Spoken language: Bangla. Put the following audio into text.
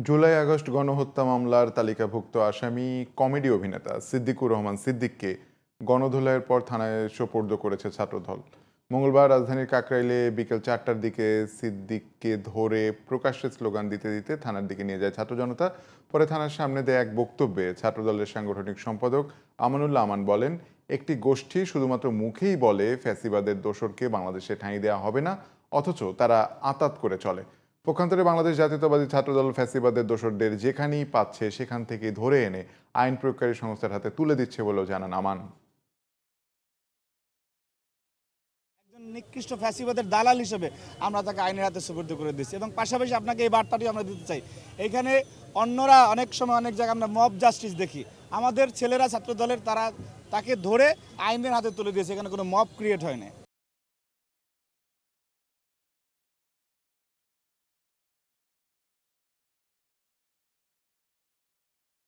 জুলাই আগস্ট গণহত্যা মামলার তালিকাভুক্ত আসামি কমেডি অভিনেতা সিদ্দিকুর রহমান সিদ্দিককে গণধোলাইয়ের পর থানায় সোপর্দ করেছে ছাত্রদল। মঙ্গলবার রাজধানীর কাকরাইলে বিকেল 4টার দিকে সিদ্দিককে ধরে প্রকাশ্যে স্লোগান দিতে দিতে থানার দিকে নিয়ে যায় ছাত্র জনতা। পরে থানার সামনে দেয় এক বক্তব্যে ছাত্রদলের সাংগঠনিক সম্পাদক আমানুল্লাহ আমান বলেন, একটি গোষ্ঠী শুধুমাত্র মুখেই বলে ফ্যাসিবাদের দোসরকে বাংলাদেশে ঠাঁই দেওয়া হবে না, অথচ তারা আঁতাত করে চলে। পক্ষান্তরে বাংলাদেশ জাতীয়তাবাদী ছাত্রদল ফ্যাসিবাদের দোসরদের যেখানেই পাচ্ছে সেখান থেকে ধরে এনে আইন প্রয়োগকারী সংস্থার হাতে তুলে দিচ্ছে বলেও জানান আমান। একজন নিকৃষ্ট ফ্যাসিবাদের দালাল হিসেবে আমরা তাকে আইনের হাতে সুপর্দ করে দিচ্ছি এবং পাশাপাশি আপনাকে এই বার্তাটি আমরা দিতে চাই। এখানে অন্যরা অনেক সময় অনেক জায়গায় আমরা মব জাস্টিস দেখি, আমাদের ছেলেরা ছাত্রদলের তারা তাকে ধরে আইনের হাতে তুলে দিয়েছে, এখানে কোনো মব ক্রিয়েট হয় না।